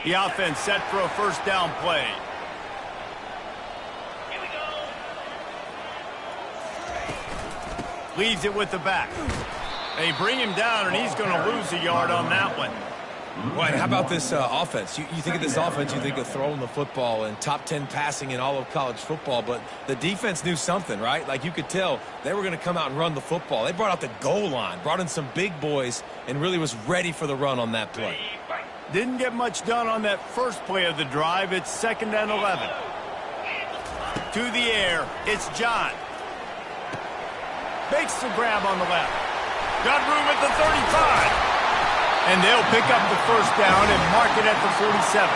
The offense set for a first down play. Here we go. Leaves it with the back. They bring him down, and he's going to lose a yard on that one. Right, how about this offense? You think of this offense, you think of throwing the football and top 10 passing in all of college football, but the defense knew something, right? Like you could tell they were going to come out and run the football. They brought out the goal line, brought in some big boys, and really was ready for the run on that play. Didn't get much done on that first play of the drive. It's 2nd and 11. To the air, it's John. Makes the grab on the left. Got room at the 35. And they'll pick up the first down and mark it at the 47.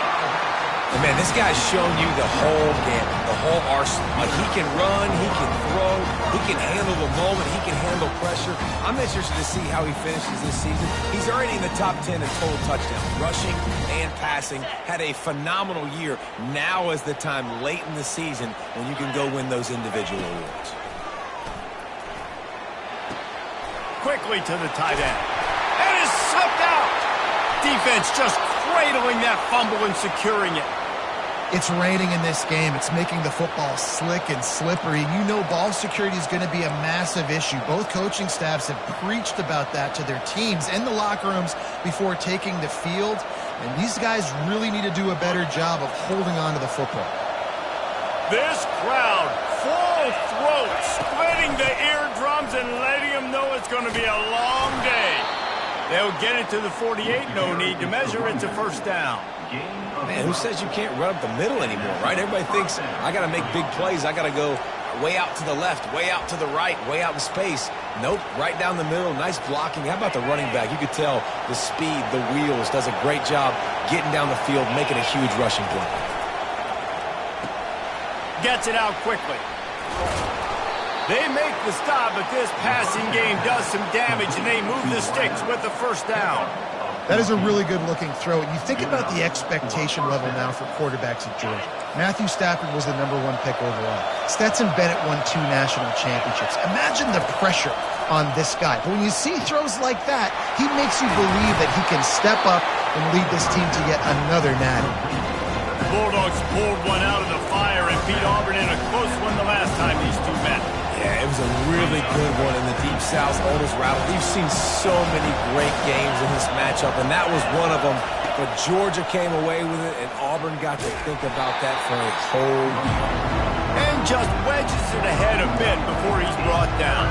And man, this guy's shown you the whole game, the whole arsenal. Like, he can run, he can throw, he can handle the moment, he can handle pressure. I'm interested to see how he finishes this season. He's already in the top 10 in total touchdowns, rushing and passing. Had a phenomenal year. Now is the time late in the season when you can go win those individual awards. Quickly to the tight end. And is slipped out. Defense just cradling that fumble and securing it. It's raining in this game. It's making the football slick and slippery. You know ball security is going to be a massive issue. Both coaching staffs have preached about that to their teams in the locker rooms before taking the field. And these guys really need to do a better job of holding on to the football. This crowd, full throat, splitting the eardrums and letting them know it's going to be a long day. They'll get it to the 48, no need to measure. It's a first down. Man, who says you can't run up the middle anymore, right? Everybody thinks, I got to make big plays. I got to go way out to the left, way out to the right, way out in space. Nope, right down the middle, nice blocking. How about the running back? You could tell the speed, the wheels, does a great job getting down the field, making a huge rushing play. Gets it out quickly. They make the stop, but this passing game does some damage, and they move the sticks with the first down. That is a really good-looking throw. You think about the expectation level now for quarterbacks at Georgia. Matthew Stafford was the #1 pick overall. Stetson Bennett won 2 national championships. Imagine the pressure on this guy. But when you see throws like that, he makes you believe that he can step up and lead this team to yet another natty. The Bulldogs pulled one out of the fire and beat Auburn in a close one the last time these two met. Yeah, it was a really good one in the Deep South Otis Rattle. We've seen so many great games in this matchup, and that was one of them. But Georgia came away with it, and Auburn got to think about that for a whole year. And just wedges it ahead a bit before he's brought down.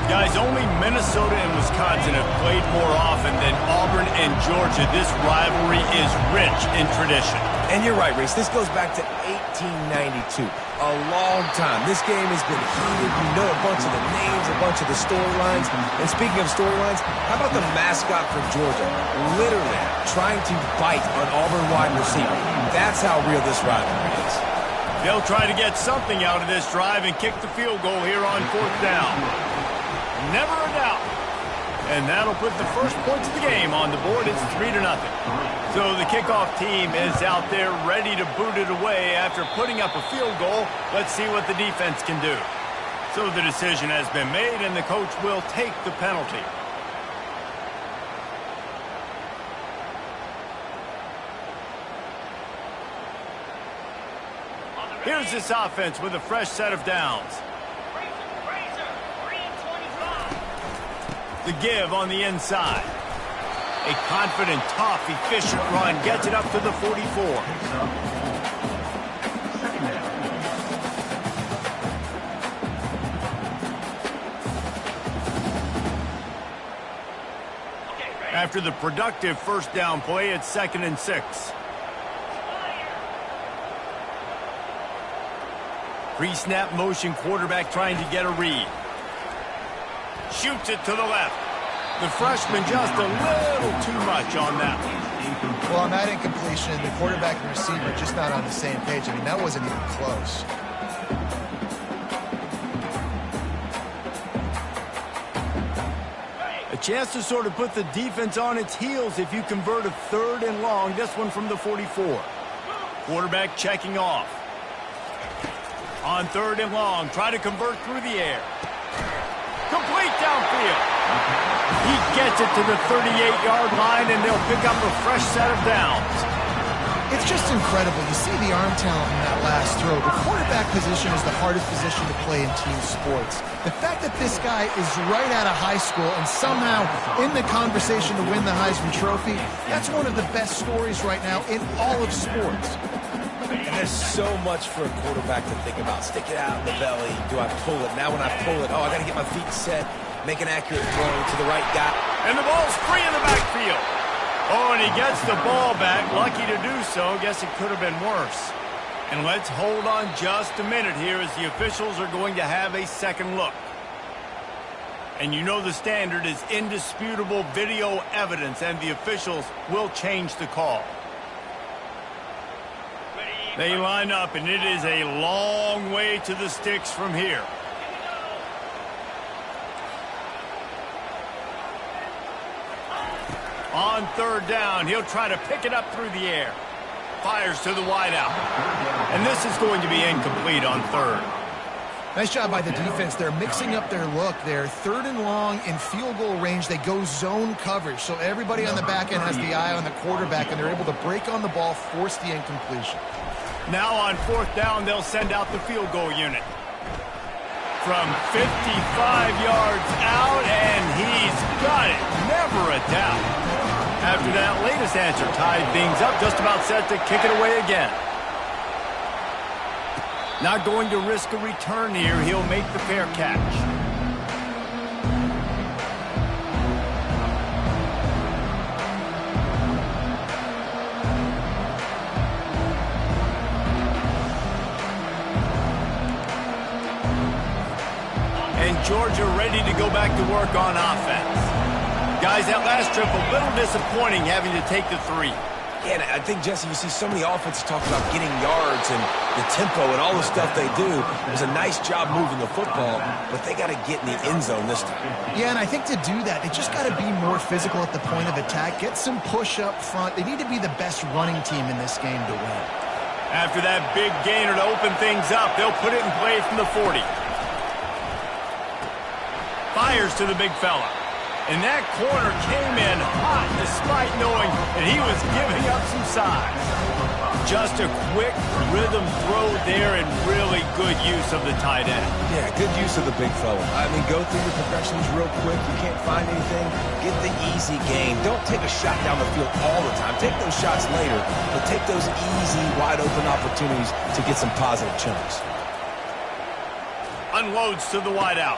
Guys, only Minnesota and Wisconsin have played more often than Auburn and Georgia. This rivalry is rich in tradition. And you're right, Reese. This goes back to 1892. A long time. This game has been heated. You know a bunch of the names, a bunch of the storylines. And speaking of storylines, how about the mascot for Georgia? Literally trying to bite an Auburn wide receiver. That's how real this rivalry is. They'll try to get something out of this drive and kick the field goal here on 4th down. Never a doubt. And that'll put the first points of the game on the board. It's 3-0. So the kickoff team is out there ready to boot it away after putting up a field goal. Let's see what the defense can do. So the decision has been made, and the coach will take the penalty. Here's this offense with a fresh set of downs. The give on the inside. A confident, tough, efficient run gets it up to the 44. After the productive first down play, it's 2nd and 6. Pre-snap motion, quarterback trying to get a read. Shoots it to the left. The freshman just a little too much on that one. Well, on that incompletion, the quarterback and receiver just not on the same page. I mean, that wasn't even close. A chance to sort of put the defense on its heels if you convert a 3rd and long. This one from the 44. Quarterback checking off. On 3rd and long, try to convert through the air. Complete downfield. He gets it to the 38-yard line, and they'll pick up a fresh set of downs. It's just incredible. You see the arm talent in that last throw. The quarterback position is the hardest position to play in team sports. The fact that this guy is right out of high school and somehow in the conversation to win the Heisman Trophy, that's one of the best stories right now in all of sports. And there's so much for a quarterback to think about. Stick it out in the belly. Do I pull it? Now when I pull it, I got to get my feet set, make an accurate throw to the right guy. And the ball's free in the backfield. Oh, and he gets the ball back. Lucky to do so. Guess it could have been worse. And let's hold on just a minute here as the officials are going to have a second look. And you know the standard is indisputable video evidence, and the officials will change the call. They line up, and it is a long way to the sticks from here. On third down, he'll try to pick it up through the air. Fires to the wideout. And this is going to be incomplete on third. Nice job by the defense. They're mixing up their look. They're third and long in field goal range. They go zone coverage. So everybody on the back end has the eye on the quarterback, and they're able to break on the ball, force the incompletion. Now on fourth down, they'll send out the field goal unit. From 55 yards out, and he's got it. Never a doubt. After that latest answer tied things up, just about set to kick it away again. Not going to risk a return here. He'll make the fair catch. And Georgia ready to go back to work on offense. Guys, that last trip a little disappointing having to take the 3. Yeah, and I think, Jesse, you see so many offenses talk about getting yards and the tempo and all the stuff they do. It was a nice job moving the football, but they got to get in the end zone this time. Yeah, and I think to do that, they just got to be more physical at the point of attack, get some push up front. They need to be the best running team in this game to win. After that big gainer to open things up, they'll put it in play from the 40. Fires to the big fella. And that corner came in hot despite knowing that he was giving up some size. Just a quick rhythm throw there and really good use of the tight end. Yeah, good use of the big fella. I mean, go through your progressions real quick. You can't find anything. Get the easy gain. Don't take a shot down the field all the time. Take those shots later, but take those easy, wide-open opportunities to get some positive chunks. Unloads to the wideout.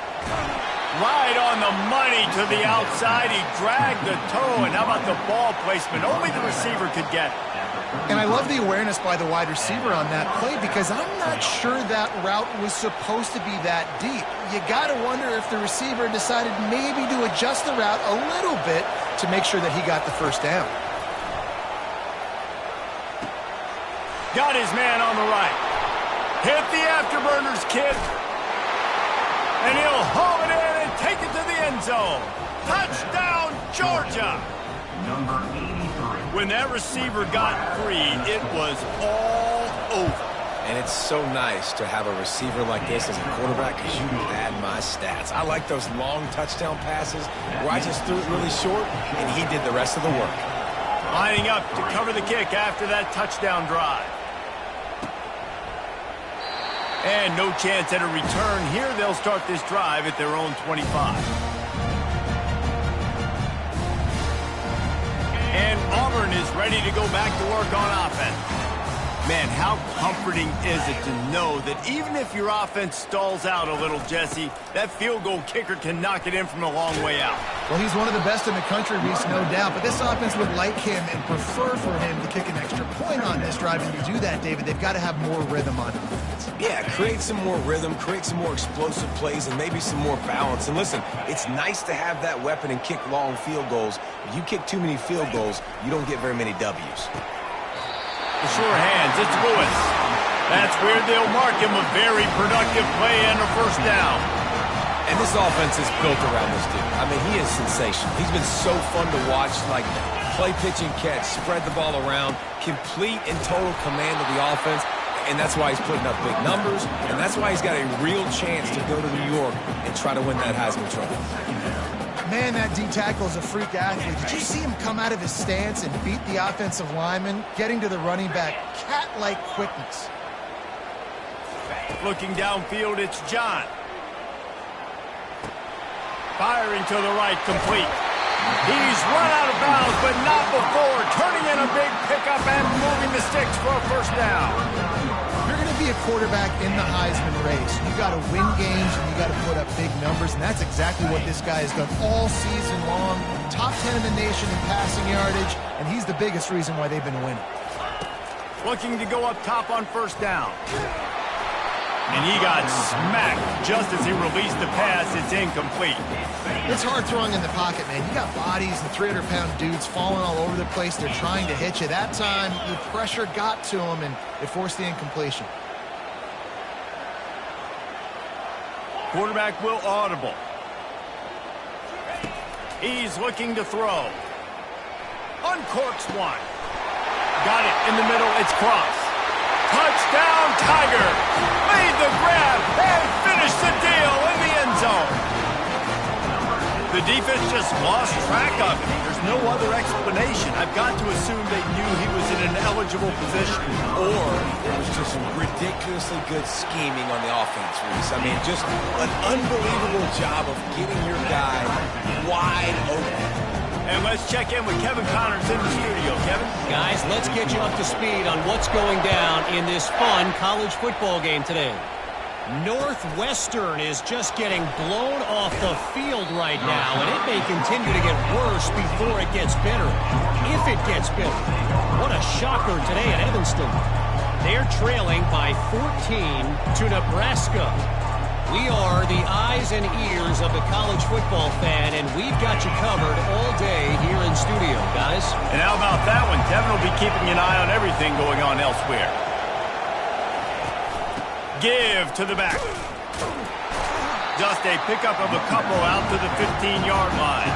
Right on the money to the outside. He dragged the toe, and how about the ball placement? Only the receiver could get it. And I love the awareness by the wide receiver on that play because I'm not sure that route was supposed to be that deep. You got to wonder if the receiver decided maybe to adjust the route a little bit to make sure that he got the first down. Got his man on the right. Hit the afterburners, kid. And he'll haul it in and take it to the end zone. Touchdown, Georgia. Number 83. When that receiver got free, it was all over. And it's so nice to have a receiver like this as a quarterback because you pad my stats. I like those long touchdown passes where I just threw it really short and he did the rest of the work. Lining up to cover the kick after that touchdown drive. And no chance at a return here. They'll start this drive at their own 25. And Auburn is ready to go back to work on offense. Man, how comforting is it to know that even if your offense stalls out a little, Jesse, that field goal kicker can knock it in from a long way out. Well, he's one of the best in the country, Reese, no doubt. But this offense would like him and prefer for him to kick an extra point on this drive. And to do that, David, they've got to have more rhythm on offense. Yeah, create some more rhythm, create some more explosive plays, and maybe some more balance. And listen, it's nice to have that weapon and kick long field goals. If you kick too many field goals, you don't get very many W's. The sure hands, it's Lewis. That's where they'll mark him a very productive play and a first down. And this offense is built around this dude. I mean, he is sensational. He's been so fun to watch, like play, pitch, and catch, spread the ball around, complete and total command of the offense. And that's why he's putting up big numbers, and that's why he's got a real chance to go to New York and try to win that Heisman Trophy. Man, that D tackle is a freak athlete. Did you see him come out of his stance and beat the offensive lineman, getting to the running back? Cat-like quickness. Looking downfield, it's John. Firing to the right, complete. He's run out of bounds, but not before turning in a big pickup and moving the sticks for a first down. You're going to be a quarterback in the Heisman race. You got to win games and you got to put up big numbers, and that's exactly what this guy has done all season long. Top 10 in the nation in passing yardage, and he's the biggest reason why they've been winning. Looking to go up top on first down. And he got smacked just as he released the pass. It's incomplete. It's hard throwing in the pocket, man. You got bodies and 300-pound dudes falling all over the place. They're trying to hit you. That time, the pressure got to him, and it forced the incompletion. Quarterback will audible. He's looking to throw. Uncorks one. Got it in the middle. It's cross. Touchdown, Tiger! Made the grab and finished the deal in the end zone. The defense just lost track of him. There's no other explanation. I've got to assume they knew he was in an eligible position. Or it was just some ridiculously good scheming on the offense, Reese. I mean, just an unbelievable job of getting your guy wide open. And let's check in with Kevin Connors in the studio. Kevin? Guys, let's get you up to speed on what's going down in this fun college football game today. Northwestern is just getting blown off the field right now, and it may continue to get worse before it gets better. If it gets better. What a shocker today at Evanston. They're trailing by 14 to Nebraska. We are the eyes and ears of the college football fan, and we've got you covered all day here in studio, guys. And how about that one? Kevin will be keeping an eye on everything going on elsewhere. Give to the back. Just a pickup of a couple out to the 15-yard line.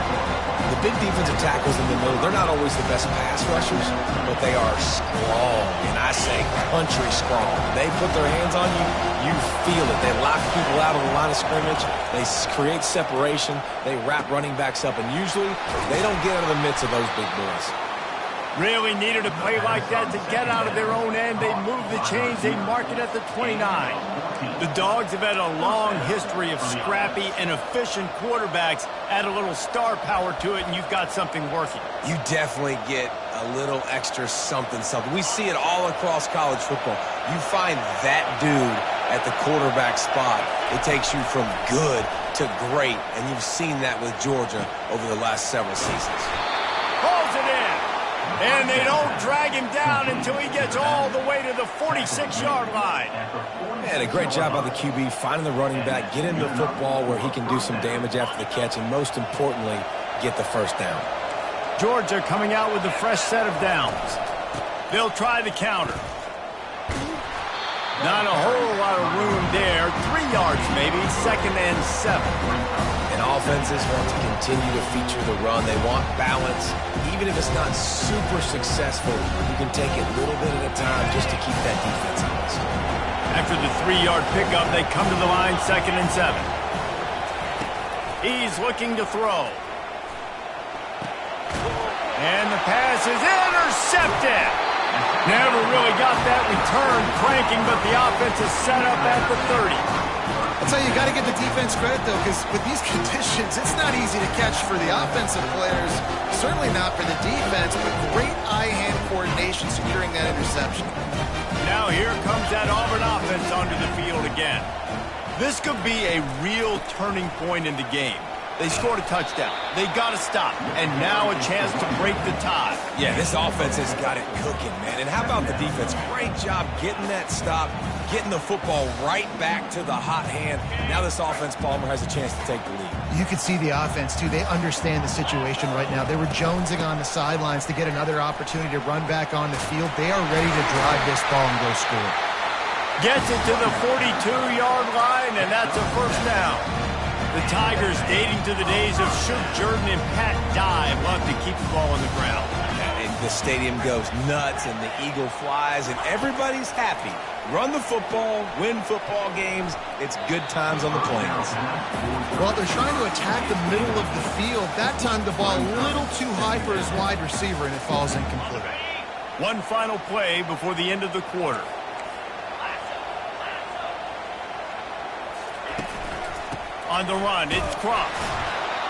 The big defensive tackles in the middle, they're not always the best pass rushers, but they are strong, and I say country strong. They put their hands on you, you feel it. They lock people out on the line of scrimmage. They create separation. They wrap running backs up, and usually they don't get out of the midst of those big boys. Really needed a play like that to get out of their own end. They move the chains. They mark it at the 29. The Dogs have had a long history of scrappy and efficient quarterbacks. Add a little star power to it, and you've got something working. You definitely get a little extra something. We see it all across college football. You find that dude at the quarterback spot, it takes you from good to great, and you've seen that with Georgia over the last several seasons. Pulls it in. And they don't drag him down until he gets all the way to the 46-yard line. And a great job by the QB finding the running back, get him the football where he can do some damage after the catch, and most importantly, get the first down. Georgia coming out with a fresh set of downs. They'll try the counter. Not a whole lot of room there. 3 yards maybe, 2nd and 7. And offenses want to continue to feature the run. They want balance. Even if it's not super successful, you can take it little bit at a time just to keep that defense honest. After the 3-yard pickup, they come to the line, 2nd and 7. He's looking to throw. And the pass is intercepted. Never really got that return cranking, but the offense is set up at the 30. I'll tell you, you got to give the defense credit, though, because with these conditions, it's not easy to catch for the offensive players, certainly not for the defense, but great eye-hand coordination securing that interception. Now here comes that Auburn offense onto the field again. This could be a real turning point in the game. They scored a touchdown. They got to stop. And now a chance to break the tie. Yeah, this offense has got it cooking, man. And how about the defense? Great job getting that stop, getting the football right back to the hot hand. Now this offense, Palmer, has a chance to take the lead. You can see the offense, too. They understand the situation right now. They were jonesing on the sidelines to get another opportunity to run back on the field. They are ready to drive this ball and go score. Gets it to the 42-yard line, and that's a first down. The Tigers, dating to the days of Shook Jordan and Pat Dye, love to keep the ball on the ground. And The stadium goes nuts and the eagle flies and everybody's happy. Run the football, win football games. It's good times on the Plains. Well, they're trying to attack the middle of the field. That time the ball a little too high for his wide receiver, and it falls incomplete. One final play before the end of the quarter. On the run, it's Cross.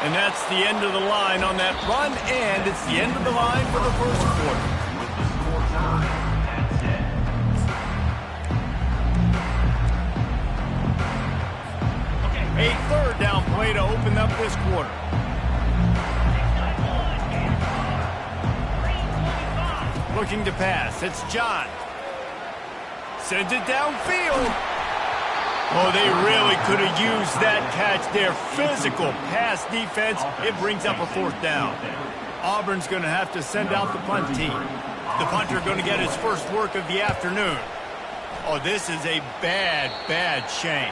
And that's the end of the line on that run, and it's the end of the line for the first quarter. A third down play to open up this quarter. Looking to pass, it's John. Sends it downfield. Oh, they really could have used that catch there. Physical pass defense. It brings up a fourth down. Auburn's going to have to send out the punt team. The punter going to get his first work of the afternoon. Oh, this is a bad, bad shame.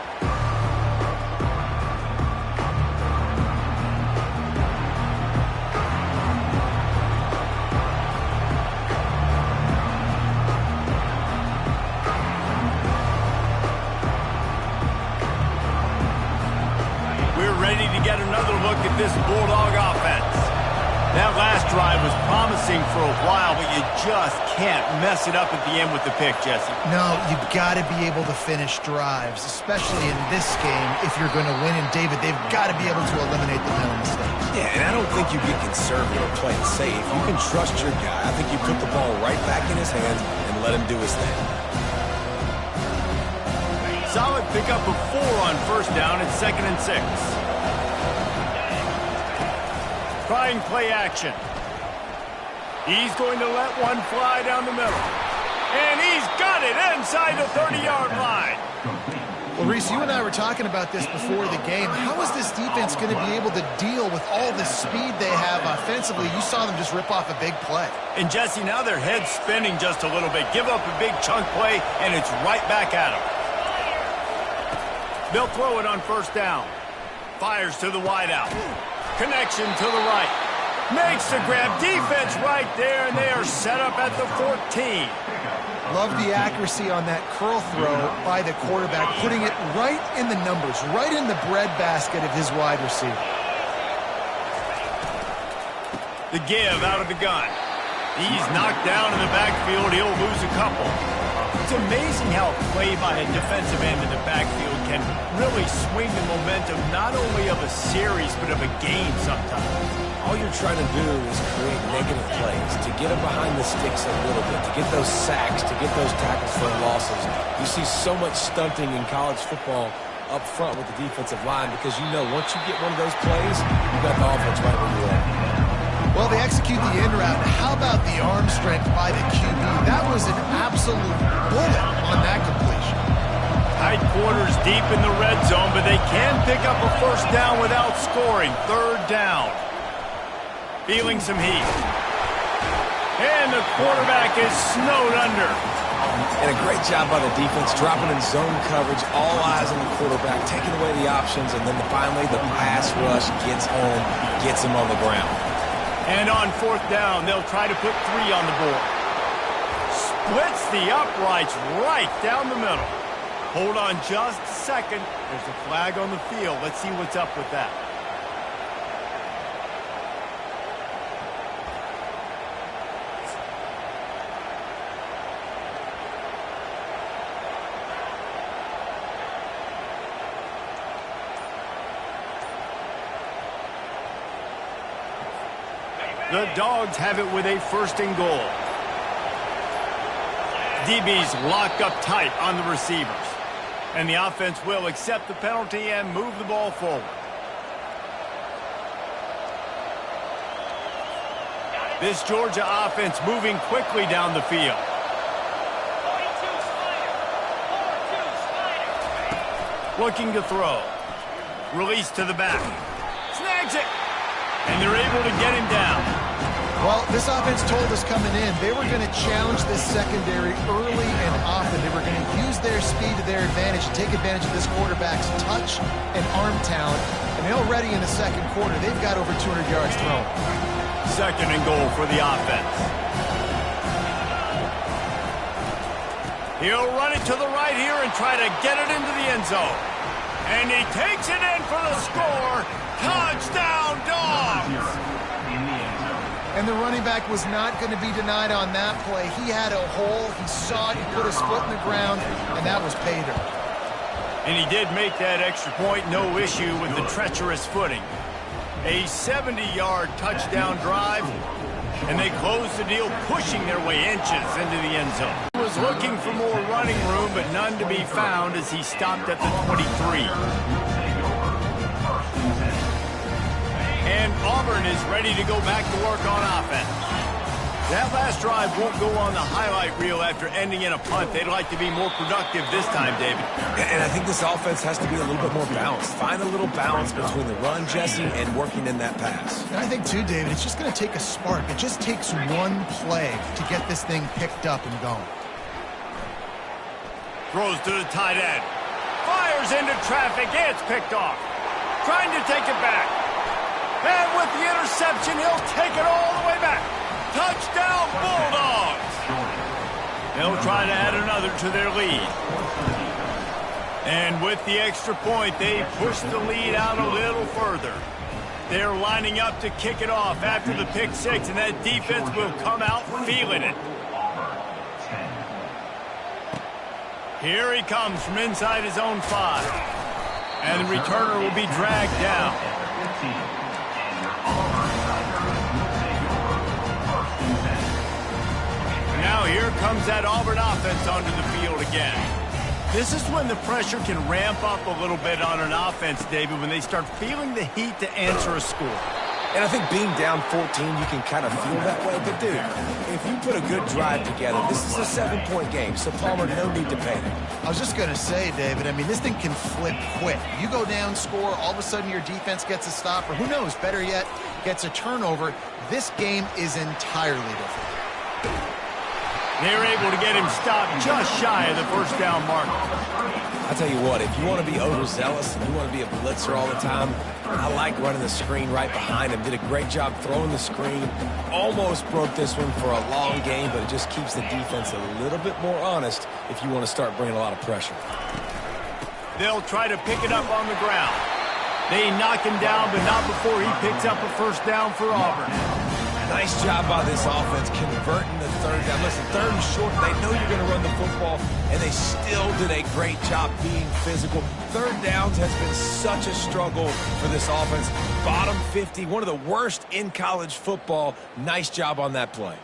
Ready to get another look at this Bulldog offense. That last drive was promising for a while, but you just can't mess it up at the end with the pick, Jesse. No, you've got to be able to finish drives, especially in this game. If you're going to win, and David, they've got to be able to eliminate the mental mistakes. Yeah, and I don't think you get conservative or play it safe. You can trust your guy. I think you put the ball right back in his hands and let him do his thing. Solid pickup of 4 on first down at 2nd and 6. Trying play action. He's going to let one fly down the middle. And he's got it inside the 30-yard line. Well, Reese, you and I were talking about this before the game. How is this defense going to be able to deal with all the speed they have offensively? You saw them just rip off a big play. And, Jesse, now their head's spinning just a little bit. Give up a big chunk play, and it's right back at them. They'll throw it on first down. Fires to the wideout. Connection to the right. Makes the grab. Defense right there, and they are set up at the 14. Love the accuracy on that curl throw by the quarterback, putting it right in the numbers, right in the breadbasket of his wide receiver. The give out of the gun. He's knocked down in the backfield. He'll lose a couple. It's amazing how a play by a defensive end in the backfield can really swing the momentum not only of a series but of a game sometimes. All you're trying to do is create negative plays, to get them behind the sticks a little bit, to get those sacks, to get those tackles for losses. You see so much stunting in college football up front with the defensive line because you know once you get one of those plays, you've got the offense right where you are. Well, they execute the end route. How about the arm strength by the QB? That was an absolute bullet on that completion. Tight quarters deep in the red zone, but they can pick up a first down without scoring. 3rd down. Feeling some heat. And the quarterback is snowed under. And a great job by the defense, dropping in zone coverage, all eyes on the quarterback, taking away the options, and then finally the pass rush gets home, gets him on the ground. And on 4th down, they'll try to put 3 on the board. Splits the uprights right down the middle. Hold on just a second. There's a flag on the field. Let's see what's up with that. The Dogs have it with a 1st and goal. DBs locked up tight on the receivers. And the offense will accept the penalty and move the ball forward. This Georgia offense moving quickly down the field. Looking to throw. Release to the back. Snags it. And they're able to get him down. Well, this offense told us coming in they were going to challenge this secondary early and often. They were going to use their speed to their advantage and take advantage of this quarterback's touch and arm talent. And already in the 2nd quarter, they've got over 200 yards thrown. 2nd and goal for the offense. He'll run it to the right here and try to get it into the end zone. And he takes it in for the score. Touchdown, Dogs! And the running back was not going to be denied on that play. He had a hole. He saw it. He put his foot in the ground, and that was pay dirt. And he did make that extra point, no issue with the treacherous footing. A 70-yard touchdown drive, and they closed the deal, pushing their way inches into the end zone. He was looking for more running room, but none to be found as he stopped at the 23. And Auburn is ready to go back to work on offense. That last drive won't go on the highlight reel after ending in a punt. They'd like to be more productive this time, David. And I think this offense has to be a little bit more balanced. Find a little balance between the run, Jesse, and working in that pass. And I think, too, David, it's just going to take a spark. It just takes one play to get this thing picked up and going. Throws to the tight end. Fires into traffic. It's picked off. Trying to take it back. And with the interception, he'll take it all the way back. Touchdown, Bulldogs! They'll try to add another to their lead. And with the extra point, they push the lead out a little further. They're lining up to kick it off after the pick six, and that defense will come out feeling it. Here he comes from inside his own 5. And the returner will be dragged down. Now here comes that Auburn offense onto the field again. This is when the pressure can ramp up a little bit on an offense, David, when they start feeling the heat to answer a score. And I think being down 14, you can kind of feel that way. But, dude, if you put a good drive together, this is a 7-point game, so Palmer, no need to panic. I was just going to say, David, I mean, this thing can flip quick. You go down, score, all of a sudden your defense gets a stop, or who knows, better yet, gets a turnover. This game is entirely different. They're able to get him stopped just shy of the first down mark. I tell you what, if you want to be overzealous and you want to be a blitzer all the time, I like running the screen right behind him. Did a great job throwing the screen. Almost broke this one for a long game, but it just keeps the defense a little bit more honest if you want to start bringing a lot of pressure. They'll try to pick it up on the ground. They knock him down, but not before he picks up a first down for Auburn. Nice job by this offense converting the third down. Listen, third and short, they know you're going to run the football, and they still did a great job being physical. Third downs has been such a struggle for this offense. Bottom 50, one of the worst in college football. Nice job on that play.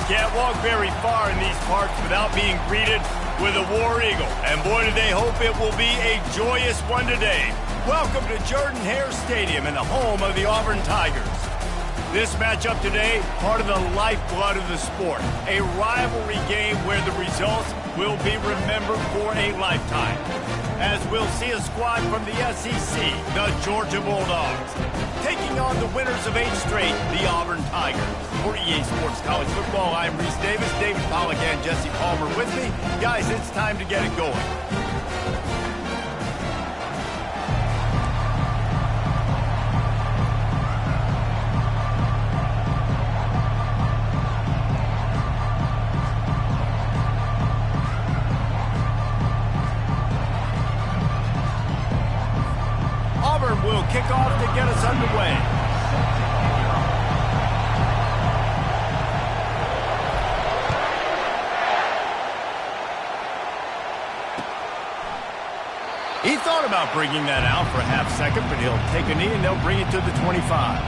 Can't walk very far in these parts without being greeted with a War Eagle. And boy, do they hope it will be a joyous one today. Welcome to Jordan-Hare Stadium and the home of the Auburn Tigers. This matchup today, part of the lifeblood of the sport. A rivalry game where the results will be remembered for a lifetime. As we'll see a squad from the SEC, the Georgia Bulldogs, taking on the winners of 8 straight, the Auburn Tigers. For EA Sports College Football, I'm Reese Davis, David Pollack, and Jesse Palmer with me. Guys, it's time to get it going. Auburn will kick off to get us underway. He thought about bringing that out for a half second, but he'll take a knee and they'll bring it to the 25.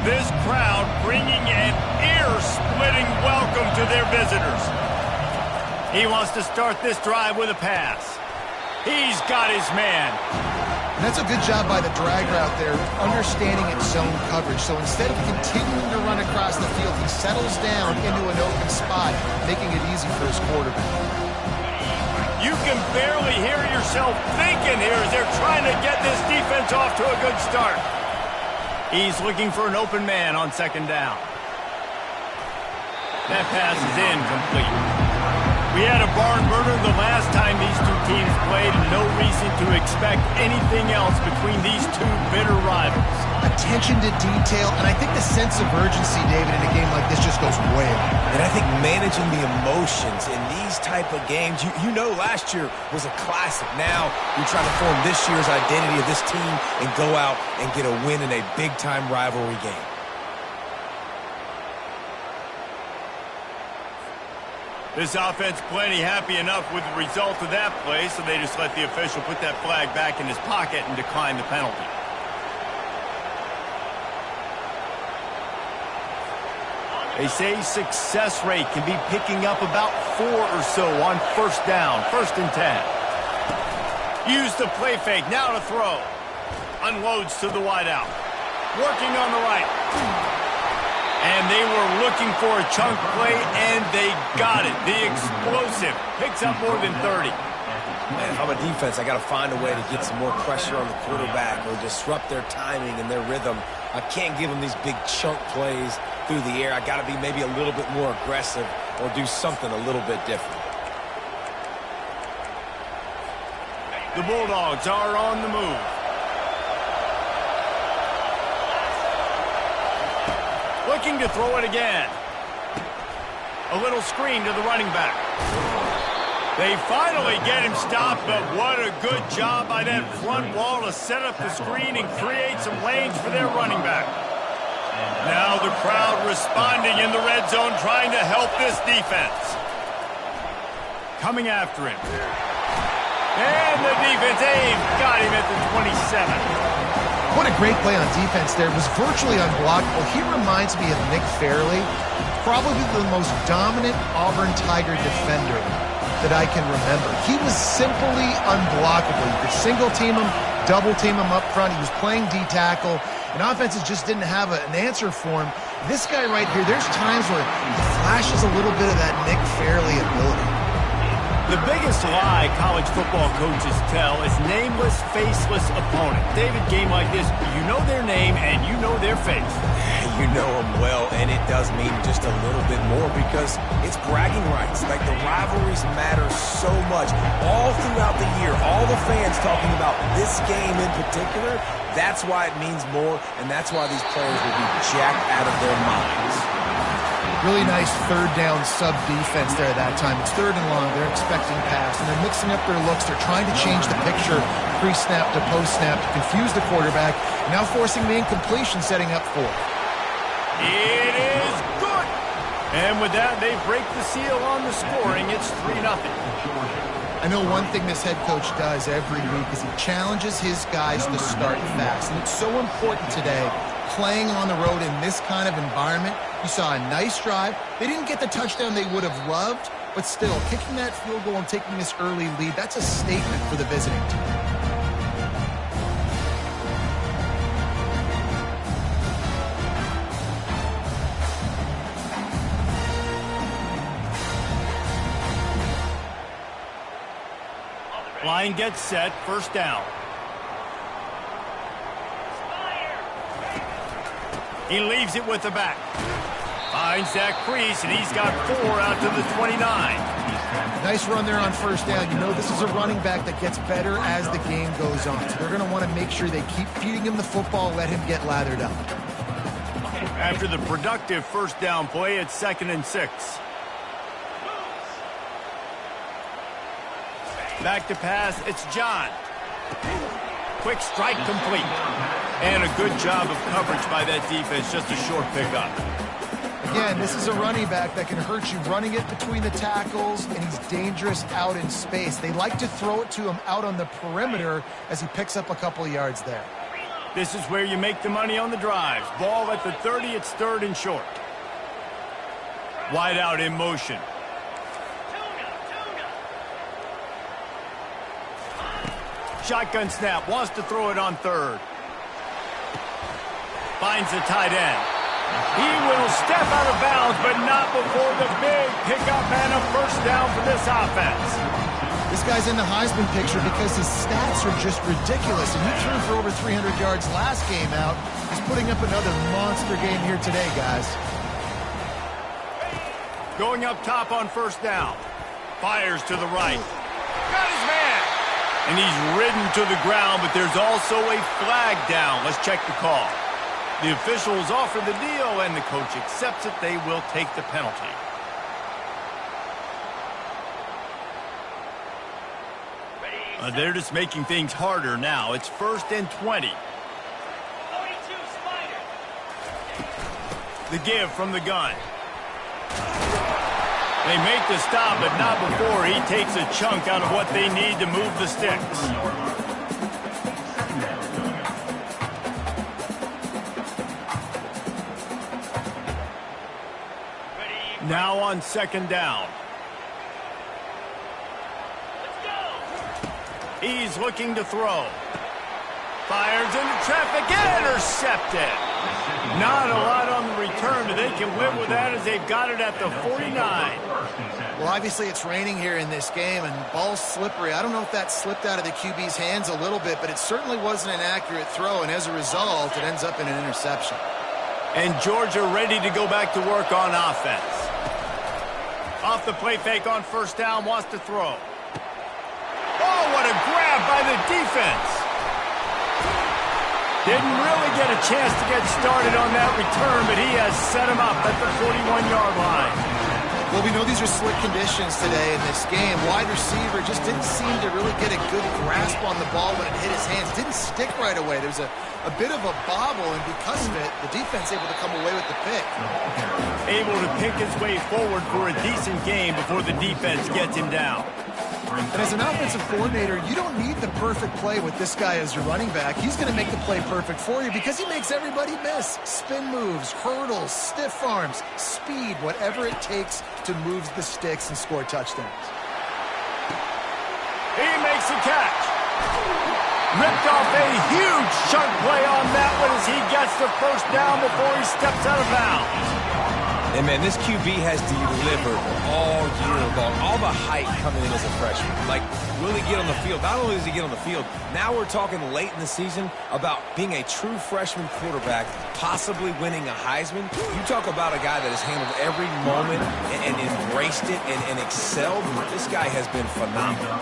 This crowd bringing an ear-splitting welcome to their visitors. He wants to start this drive with a pass. He's got his man. And that's a good job by the drag route there, understanding its zone coverage. So instead of continuing to run across the field, he settles down into an open spot, making it easy for his quarterback. You can barely hear yourself thinking here as they're trying to get this defense off to a good start. He's looking for an open man on second down. That pass is incomplete. We had a barn burner the last time these two teams played, and no reason to expect anything else between these two bitter rivals. Attention to detail, and I think the sense of urgency, David, in a game like this just goes way up. And I think managing the emotions in these type of games, you know last year was a classic. Now you're trying to form this year's identity of this team and go out and get a win in a big-time rivalry game. This offense plenty happy enough with the result of that play, so they just let the official put that flag back in his pocket and decline the penalty. They say success rate can be picking up about 4 or so on first down, 1st and 10. Use the play fake, now to throw. Unloads to the wideout. Working on the right. And they were looking for a chunk play, and they got it. The explosive picks up more than 30. Man, if I'm a defense, I got to find a way to get some more pressure on the quarterback or disrupt their timing and their rhythm. I can't give them these big chunk plays through the air. I got to be maybe a little bit more aggressive or do something a little bit different. The Bulldogs are on the move. Looking to throw it again. A little screen to the running back. They finally get him stopped, but what a good job by that front wall to set up the screen and create some lanes for their running back. Now the crowd responding in the red zone, trying to help this defense. Coming after him. And the defense got him at the 27. What a great play on defense there. It was virtually unblockable. He reminds me of Nick Fairley, probably the most dominant Auburn Tiger defender that I can remember. He was simply unblockable. You could single team him, double team him up front. He was playing D-tackle, and offenses just didn't have an answer for him. This guy right here, there's times where he flashes a little bit of that Nick Fairley ability. The biggest lie college football coaches tell is nameless, faceless opponent. David, game like this, you know their name and you know their face. You know them well, and it does mean just a little bit more because it's bragging rights. Like, the rivalries matter so much. All throughout the year, all the fans talking about this game in particular, that's why it means more, and that's why these players will be jacked out of their minds. Really nice third down sub defense there that time. It's 3rd and long. They're expecting pass, and they're mixing up their looks. They're trying to change the picture pre-snap to post-snap to confuse the quarterback, now forcing the incompletion, setting up 4. It is good. And with that, they break the seal on the scoring. It's 3-0. I know one thing this head coach does every week is he challenges his guys to start fast, and it's so important today. Playing on the road in this kind of environment, you saw a nice drive. They didn't get the touchdown they would have loved, but still, kicking that field goal and taking this early lead, that's a statement for the visiting team. Line gets set, 1st down. He leaves it with the back. Finds that crease, and he's got 4 out to the 29. Nice run there on 1st down. You know this is a running back that gets better as the game goes on. So they're going to want to make sure they keep feeding him the football, let him get lathered up. After the productive 1st down play, it's 2nd and 6. Back to pass, it's John. Quick strike complete. And a good job of coverage by that defense, just a short pickup. Again, this is a running back that can hurt you running it between the tackles, and he's dangerous out in space. They like to throw it to him out on the perimeter as he picks up a couple of yards there. This is where you make the money on the drives. Ball at the 30, it's 3rd and short. Wide out in motion. Shotgun snap, wants to throw it on third. Finds the tight end. He will step out of bounds, but not before the big pickup and a first down for this offense. This guy's in the Heisman picture because his stats are just ridiculous, and he threw for over 300 yards last game out. He's putting up another monster game here today, guys. Going up top on first down. Fires to the right. Got his man. And he's ridden to the ground, but there's also a flag down. Let's check the call. The officials offer the deal, and the coach accepts it. They will take the penalty. They're just making things harder now. It's 1st and 20. The give from the gun. They make the stop, but not before he takes a chunk out of what they need to move the sticks. Now on 2nd down. He's looking to throw. Fires into traffic and intercepted. Not a lot on the return, but they can live with that as they've got it at the 49. Well, obviously it's raining here in this game, and ball's slippery. I don't know if that slipped out of the QB's hands a little bit, but it certainly wasn't an accurate throw, and as a result, it ends up in an interception. And Georgia ready to go back to work on offense. Off the play fake on first down, wants to throw. Oh, what a grab by the defense. Didn't really get a chance to get started on that return, but he has set him up at the 41-yard line. Well, we know these are slick conditions today in this game. Wide receiver just didn't seem to really get a good grasp on the ball when it hit his hands. Didn't stick right away. There's a bit of a bobble, and because of it, the defense able to come away with the pick. Able to pick his way forward for a decent game before the defense gets him down. And as an offensive coordinator, you don't need the perfect play with this guy as your running back. He's going to make the play perfect for you because he makes everybody miss. Spin moves, hurdles, stiff arms, speed, whatever it takes to move the sticks and score touchdowns. He makes a catch. Ripped off a huge chunk play on that one as he gets the first down before he steps out of bounds. And, man, this QB has delivered all year long. All the hype coming in as a freshman. Like, will he get on the field? Not only does he get on the field, now we're talking late in the season about being a true freshman quarterback, possibly winning a Heisman. You talk about a guy that has handled every moment and embraced it and excelled. This guy has been phenomenal.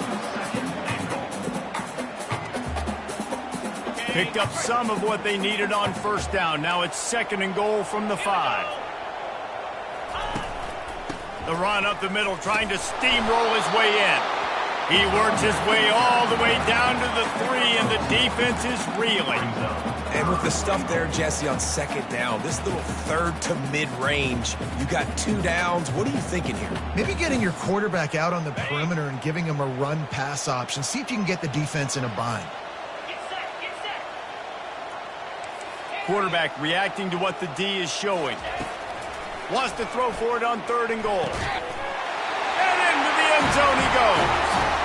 Picked up some of what they needed on first down. Now it's 2nd and goal from the 5. The run up the middle, trying to steamroll his way in. He works his way all the way down to the 3, and the defense is reeling. And with the stuff there, Jesse, on 2nd down, this little 3rd to mid-range, you got 2 downs. What are you thinking here? Maybe getting your quarterback out on the perimeter and giving him a run-pass option. See if you can get the defense in a bind. Quarterback reacting to what the D is showing. Wants to throw for it on 3rd and goal. And into the end zone he goes.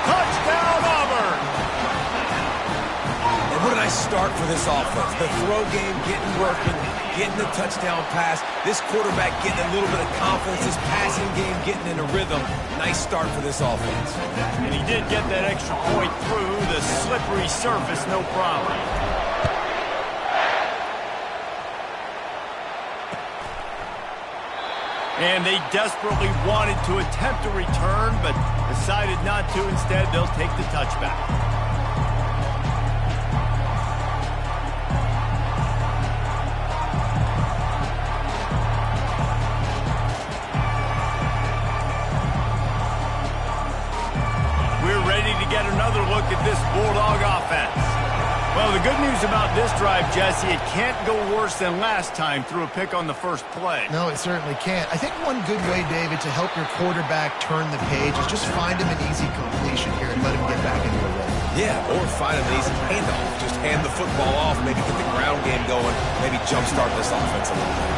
Touchdown, Auburn! And what a nice start for this offense. The throw game getting working, getting the touchdown pass. This quarterback getting a little bit of confidence. This passing game getting in a rhythm. Nice start for this offense. And he did get that extra point through the slippery surface, no problem. And they desperately wanted to attempt a return, but decided not to. Instead, they'll take the touchback. We're ready to get another look at this Bulldog offense. Well, the good news about this drive, Jesse, it can't go worse than last time through a pick on the first play. No, it certainly can't. I think one good way, David, to help your quarterback turn the page is just find him an easy completion here and let him get back into the rhythm. Yeah, or find him an easy handoff. Just hand the football off, maybe get the ground game going, maybe jumpstart this offense a little bit.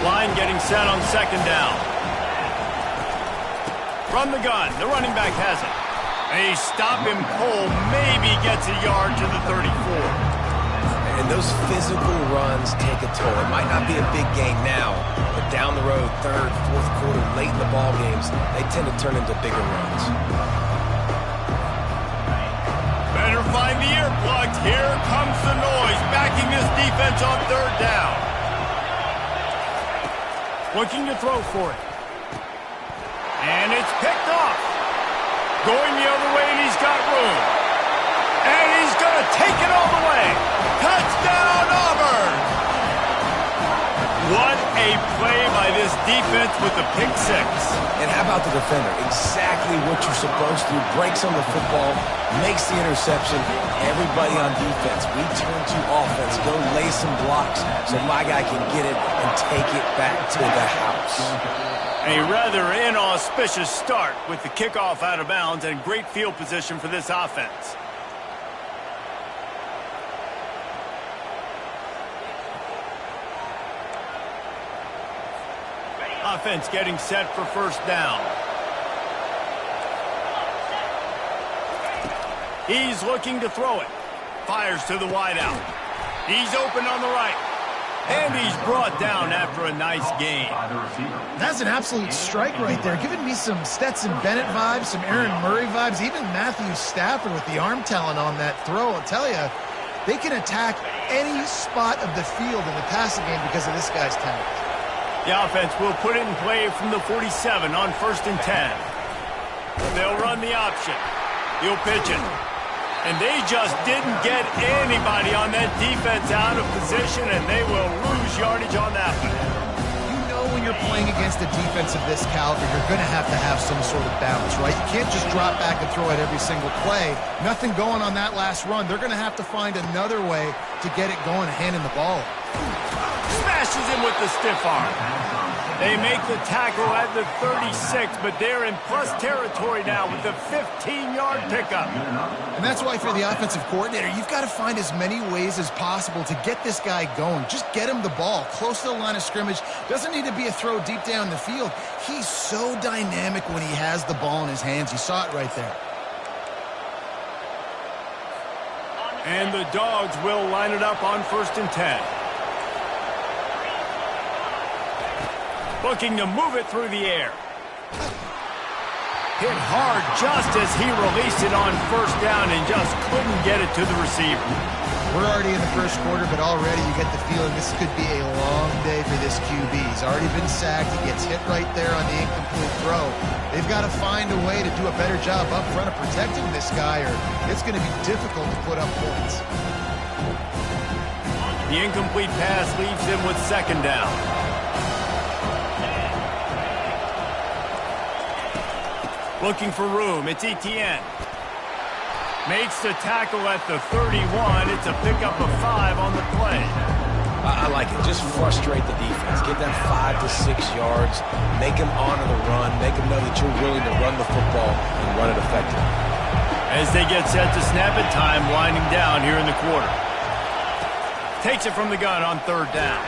Line getting set on 2nd down. From the gun, the running back has it. They stop him cold, maybe gets a yard to the 34. And those physical runs take a toll. It might not be a big gain now, but down the road, third, fourth quarter, late in the ball games, they tend to turn into bigger runs. Better find the earplugs. Here comes the noise, backing this defense on third down. Looking to throw for it. And it's picked off. Going the other way, and he's got room. And he's going to take it all the way. Touchdown, Auburn! What a play by this defense with the pick six. And how about the defender? Exactly what you're supposed to. Breaks on the football, makes the interception. Everybody on defense, we turn to offense. Go lay some blocks so my guy can get it and take it back to the house. A rather inauspicious start with the kickoff out of bounds and great field position for this offense. Offense getting set for first down. He's looking to throw it. Fires to the wideout. He's open on the right. And he's brought down after a nice gain. That's an absolute strike right there. Giving me some Stetson Bennett vibes, some Aaron Murray vibes, even Matthew Stafford with the arm talent on that throw. I'll tell you, they can attack any spot of the field in the passing game because of this guy's talent. The offense will put it in play from the 47 on 1st and 10. They'll run the option. He'll pitch it. And they just didn't get anybody on that defense out of position, and they will lose yardage on that one. You know when you're playing against a defense of this caliber, you're going to have some sort of balance, right? You can't just drop back and throw it every single play. Nothing going on that last run. They're going to have to find another way to get it going, handing the ball. Smashes him with the stiff arm. They make the tackle at the 36, but they're in plus territory now with the 15-yard pickup. And that's why for the offensive coordinator, you've got to find as many ways as possible to get this guy going. Just get him the ball close to the line of scrimmage. Doesn't need to be a throw deep down the field. He's so dynamic when he has the ball in his hands. You saw it right there. And the Dogs will line it up on 1st and 10. Looking to move it through the air. Hit hard just as he released it on 1st down and just couldn't get it to the receiver. We're already in the first quarter, but already you get the feeling this could be a long day for this QB. He's already been sacked. He gets hit right there on the incomplete throw. They've got to find a way to do a better job up front of protecting this guy, or it's going to be difficult to put up points. The incomplete pass leaves him with 2nd down. Looking for room, it's Etienne. Makes the tackle at the 31. It's a pickup of 5 on the play. I like it. Just frustrate the defense. Get them 5 to 6 yards. Make them honor the run. Make them know that you're willing to run the football and run it effectively. As they get set to snap it, time winding down here in the quarter. Takes it from the gun on 3rd down.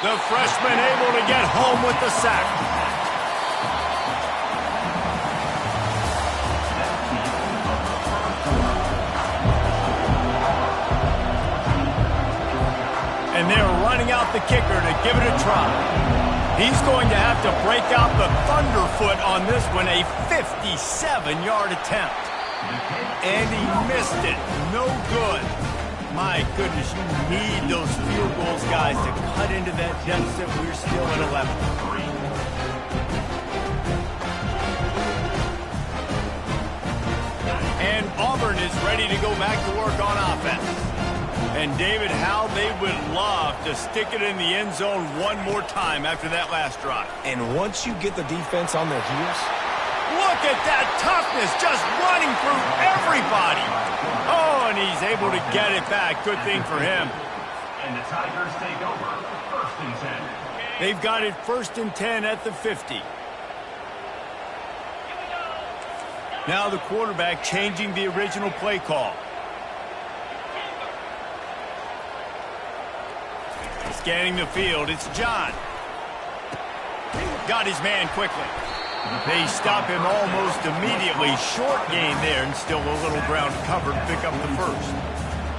The freshman able to get home with the sack. And they're running out the kicker to give it a try. He's going to have to break out the thunderfoot on this one, a 57-yard attempt. And he missed it. No good. My goodness, you need those field goals, guys, to cut into that deficit. We're still at 11. And Auburn is ready to go back to work on offense. And, David, how they would love to stick it in the end zone one more time after that last drive. And once you get the defense on their heels, look at that toughness, just running through everybody. Oh, and he's able to get it back. Good thing for him. And the Tigers take over 1st and 10. They've got it 1st and 10 at the 50. Now the quarterback changing the original play call. Scanning the field, it's John. Got his man quickly. They stop him almost immediately. Short gain there, and still a little ground covered to pick up the first.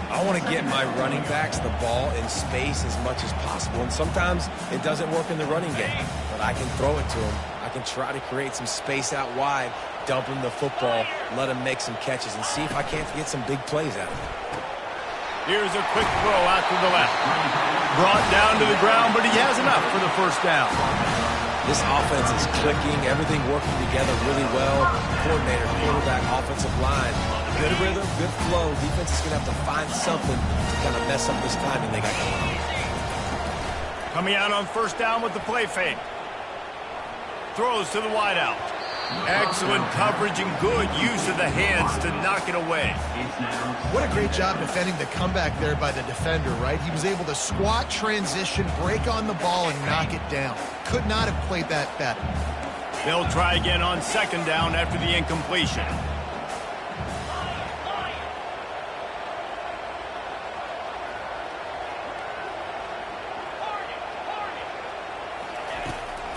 I want to get my running backs the ball in space as much as possible, and sometimes it doesn't work in the running game, but I can throw it to them. I can try to create some space out wide, dump him the football, let him make some catches, and see if I can't get some big plays out of it. Here's a quick throw out to the left. Brought down to the ground, but he has enough for the first down. This offense is clicking, everything working together really well. Coordinator, quarterback, offensive line. Good rhythm, good flow. Defense is going to have to find something to kind of mess up this timing they got going on. Coming out on first down with the play fake. Throws to the wideout. Excellent coverage and good use of the hands to knock it away. What a great job defending the comeback there by the defender, right? He was able to squat, transition, break on the ball, and knock it down. Could not have played that better. They'll try again on second down after the incompletion.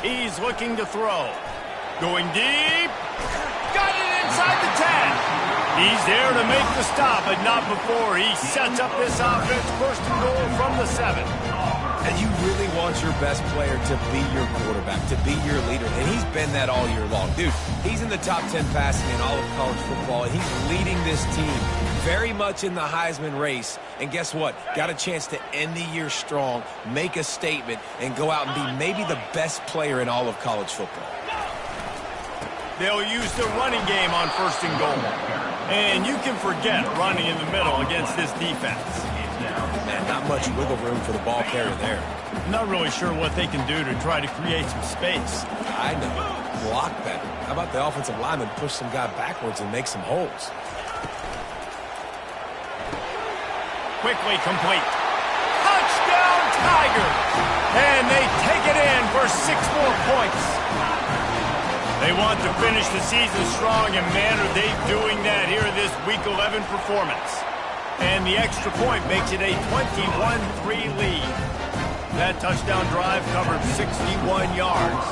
He's looking to throw. Going deep. Got it inside the 10. He's there to make the stop, but not before he sets up this offense. First and goal from the 7. And you really want your best player to be your quarterback, to be your leader. And he's been that all year long. Dude, he's in the top 10 passing in all of college football. And he's leading this team very much in the Heisman race. And guess what? Got a chance to end the year strong, make a statement, and go out and be maybe the best player in all of college football. They'll use the running game on first and goal. And you can forget running in the middle against this defense. Man, not much wiggle room for the ball carrier there. Not really sure what they can do to try to create some space. I know. Block better. How about the offensive lineman push some guy backwards and make some holes? Quickly complete. Touchdown, Tigers! And they take it in for 6 more points. They want to finish the season strong, and man, are they doing that here in this Week 11 performance. And the extra point makes it a 21-3 lead. That touchdown drive covered 61 yards.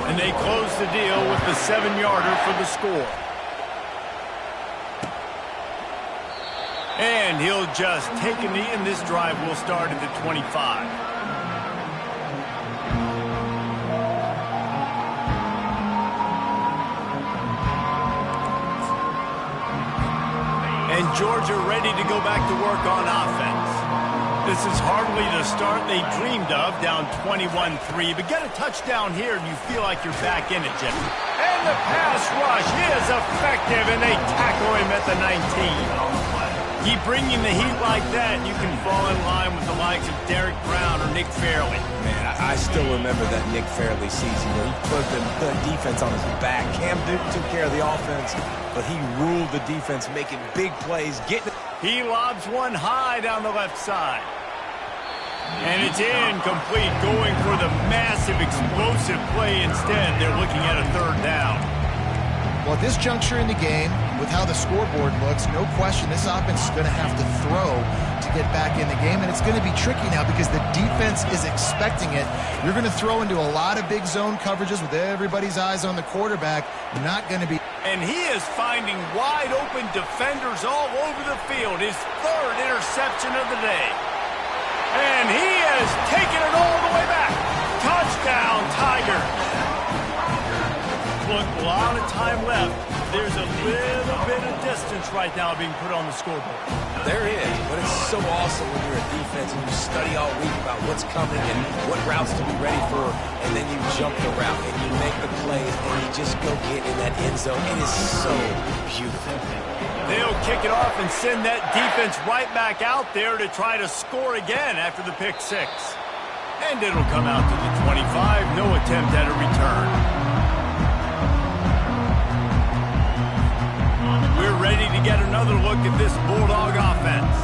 And they close the deal with the 7-yarder for the score. And he'll just take a knee, and this drive will start at the 25. And Georgia ready to go back to work on offense. This is hardly the start they dreamed of, down 21-3. But get a touchdown here and you feel like you're back in it, Jimmy. And the pass rush is effective, and they tackle him at the 19. Keep bringing the heat like that, and you can fall in line with the likes of Derek Brown or Nick Fairley. Man, I still remember that Nick Fairley season where he put the defense on his back. Cam Newton took care of the offense, but he ruled the defense, making big plays. He lobs one high down the left side. And it's incomplete, going for the massive, explosive play instead. They're looking at a third down. Well, at this juncture in the game, with how the scoreboard looks, no question this offense is going to have to throw to get back in the game, and it's going to be tricky now because the defense is expecting it. You're going to throw into a lot of big zone coverages with everybody's eyes on the quarterback. Not going to be. And he is finding wide open defenders all over the field. His 3rd interception of the day. And he has taken it all the way back. Touchdown, Tigers. Look, a lot of time left. There's a little bit of distance right now being put on the scoreboard. There is, but it's so awesome when you're a defense and you study all week about what's coming and what routes to be ready for, and then you jump the route and you make the plays and you just go get in that end zone. It is so beautiful. They'll kick it off and send that defense right back out there to try to score again after the pick 6. And it'll come out to the 25. No attempt at a return. We're ready to get another look at this Bulldog offense.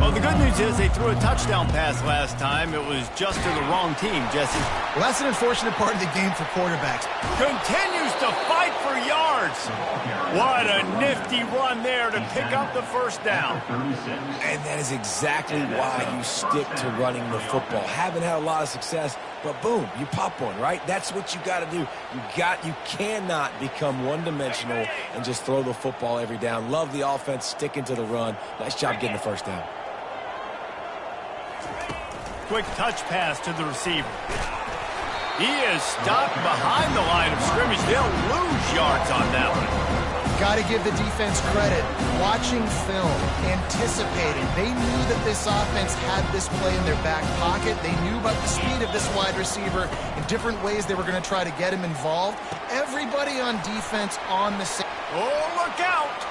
Well, the good news is they threw a touchdown pass last time. It was just to the wrong team, Jesse. Well, that's an unfortunate part of the game for quarterbacks. Continues to fight for yards. What a nifty run there to pick up the first down. And that is exactly why you stick to running the football. Haven't had a lot of success, but boom, you pop one, right? That's what you got to do. You cannot become one-dimensional and just throw the football every down. Love the offense, sticking to the run. Nice job getting the first down. Quick touch pass to the receiver. He is stopped behind the line of scrimmage. They'll lose yards on that one. Got to give the defense credit. Watching film, anticipating. They knew that this offense had this play in their back pocket. They knew about the speed of this wide receiver in different ways they were going to try to get him involved. Everybody on defense on the same. Oh, look out!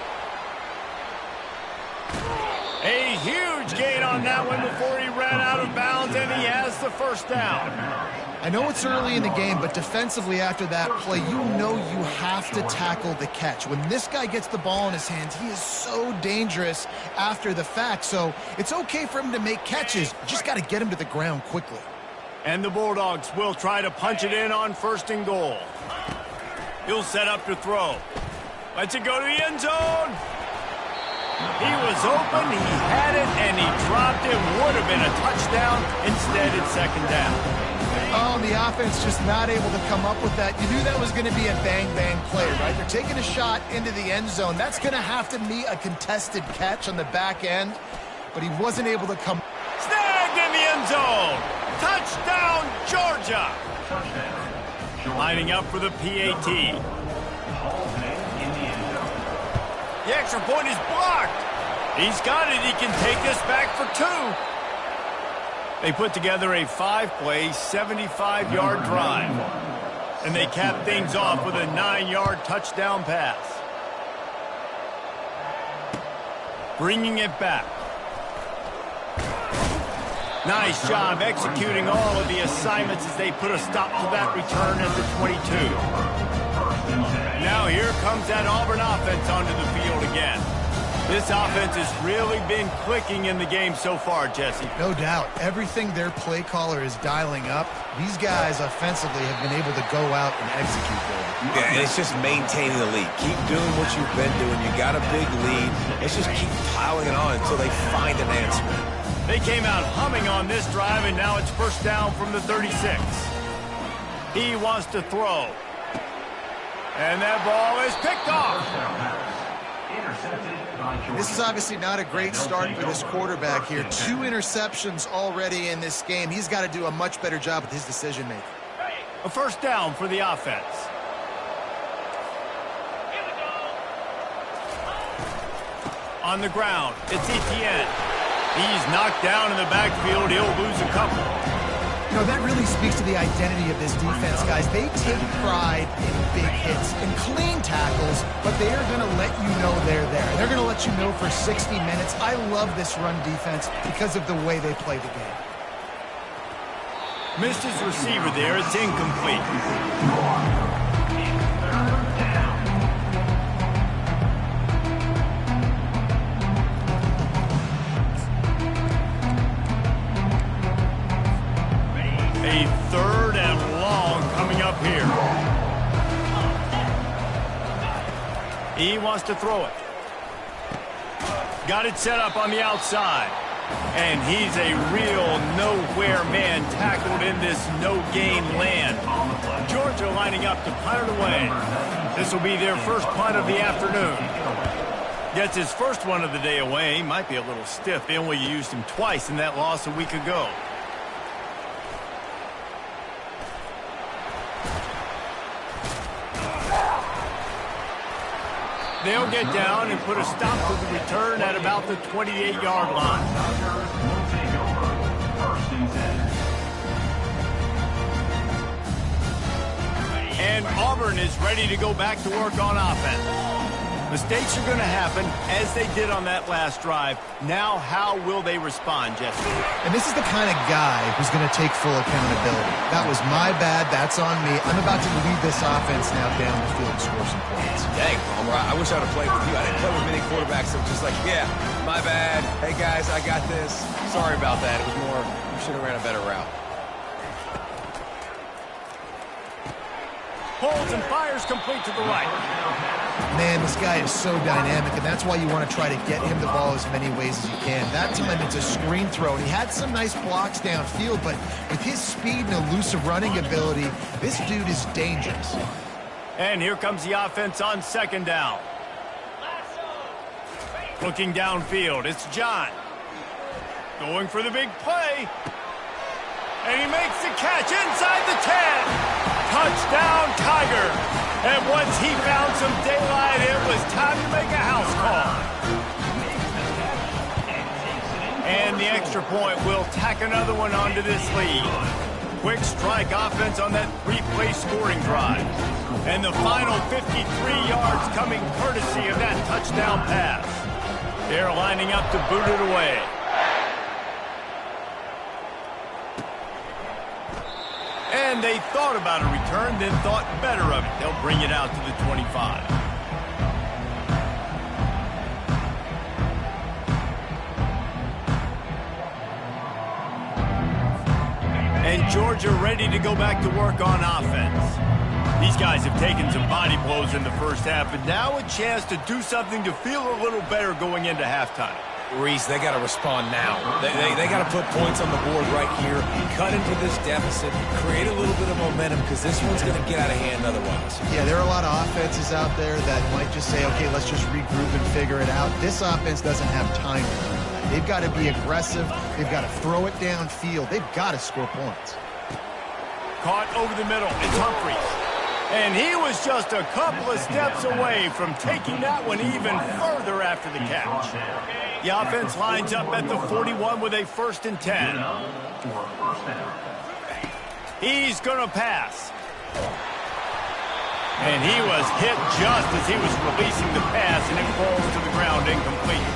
A huge gain on that one before he ran out of bounds, and he has the first down. I know it's early in the game, but defensively after that play, you know you have to tackle the catch. When this guy gets the ball in his hands, he is so dangerous after the fact. So it's okay for him to make catches. You just got to get him to the ground quickly. And the Bulldogs will try to punch it in on 1st and goal. He'll set up to throw. Lets it go to the end zone. He was open, he had it, and he dropped it. Would have been a touchdown. Instead, it's 2nd down. Oh, and the offense just not able to come up with that. You knew that was going to be a bang-bang play, right? They're taking a shot into the end zone. That's going to have to be a contested catch on the back end, but he wasn't able to come. Snagged in the end zone. Touchdown, Georgia. Lining up for the PAT. The extra point is blocked. He's got it. He can take this back for 2. They put together a 5-play, 75-yard drive. And they cap things off with a 9-yard touchdown pass. Bringing it back. Nice job executing all of the assignments as they put a stop to that return at the 22. Now here comes that Auburn offense onto the field again. This offense has really been clicking in the game so far, Jesse. No doubt. Everything their play caller is dialing up, these guys offensively have been able to go out and execute there. Yeah, and it's just maintaining the lead. Keep doing what you've been doing. You got a big lead. Let's just keep piling it on until they find an answer. They came out humming on this drive, and now it's 1st down from the 36. He wants to throw. And that ball is picked off. This is obviously not a great start for this quarterback here. 2 interceptions already in this game. He's got to do a much better job with his decision-making. A 1st down for the offense. On the ground, it's Etienne. He's knocked down in the backfield. He'll lose a couple. You know, that really speaks to the identity of this defense, guys. They take pride in big hits and clean tackles, but they are going to let you know they're there. They're going to let you know for 60 minutes. I love this run defense because of the way they play the game. Missed his receiver there. It's incomplete. A 3rd and long coming up here. He wants to throw it. Got it set up on the outside. And he's a real nowhere man tackled in this no-gain land. Georgia lining up to punt it away. This will be their first punt of the afternoon. Gets his first one of the day away. He might be a little stiff. They only used him twice in that loss a week ago. They'll get down and put a stop to the return at about the 28-yard line. And Auburn is ready to go back to work on offense. Mistakes are going to happen, as they did on that last drive. Now, how will they respond, Jesse? And this is the kind of guy who's going to take full accountability. That was my bad. That's on me. I'm about to lead this offense now down the field and score some points. Dang, Palmer, I wish I would have played with you. I didn't play with many quarterbacks that were just like, yeah, my bad. Hey, guys, I got this. Sorry about that. It was more, you should have ran a better route. Pulls and fires complete to the right. Man, this guy is so dynamic, and that's why you want to try to get him the ball as many ways as you can. That time, it's a screen throw, and he had some nice blocks downfield, but with his speed and elusive running ability, this dude is dangerous. And here comes the offense on second down. Looking downfield, it's John. Going for the big play. And he makes the catch inside the 10. Touchdown, Tiger. And once he found some daylight, it was time to make a house call. And the extra point will tack another one onto this lead. Quick strike offense on that three-play scoring drive. And the final 53 yards coming courtesy of that touchdown pass. They're lining up to boot it away. And they thought about a return, then thought better of it. They'll bring it out to the 25. And Georgia ready to go back to work on offense. These guys have taken some body blows in the first half, and now a chance to do something to feel a little better going into halftime. Reese, they got to respond now. They got to put points on the board right here, cut into this deficit, create a little bit of momentum, because this one's going to get out of hand otherwise. Yeah, there are a lot of offenses out there that might just say, okay, let's just regroup and figure it out. This offense doesn't have time to do that. They've got to be aggressive. They've got to throw it downfield. They've got to score points. Caught over the middle. It's Humphries. And he was just a couple of steps away from taking that one even further after the catch. The offense lines up at the 41 with a 1st and 10. He's going to pass. And he was hit just as he was releasing the pass, and it falls to the ground incomplete.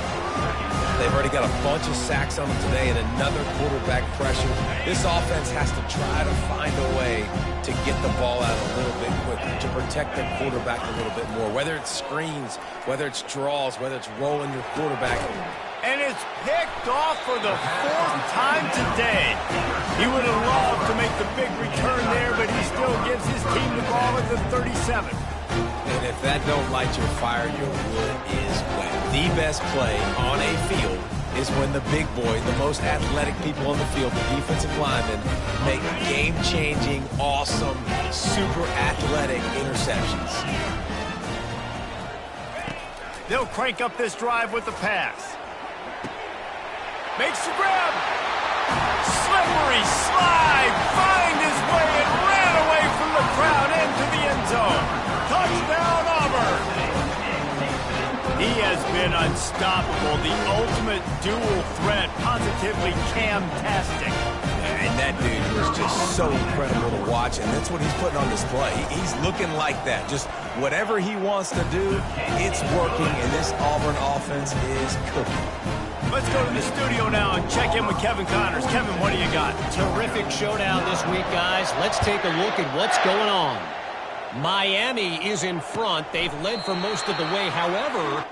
They've already got a bunch of sacks on them today and another quarterback pressure. This offense has to try to find a way to get the ball out a little bit quicker, to protect their quarterback a little bit more, whether it's screens, whether it's draws, whether it's rolling your quarterback. And it's picked off for the 4th time today. He would have loved to make the big return there, but he still gives his team the ball at the 37. And if that don't light your fire, your wood is wet. The best play on a field is when the big boy, the most athletic people on the field, the defensive linemen, make game-changing, awesome, super athletic interceptions. They'll crank up this drive with the pass. Makes the grab. Slippery slide. Find his way and ran away from the crowd into the end zone. Touchdown, Auburn. He has been unstoppable. The ultimate dual threat. Positively Cam-tastic. And that dude was just so incredible to watch, and that's what he's putting on display. He's looking like that. Just whatever he wants to do, it's working, and this Auburn offense is cooking. Let's go to the studio now and check in with Kevin Connors. Kevin, what do you got? Terrific showdown this week, guys. Let's take a look at what's going on. Miami is in front. They've led for most of the way. However,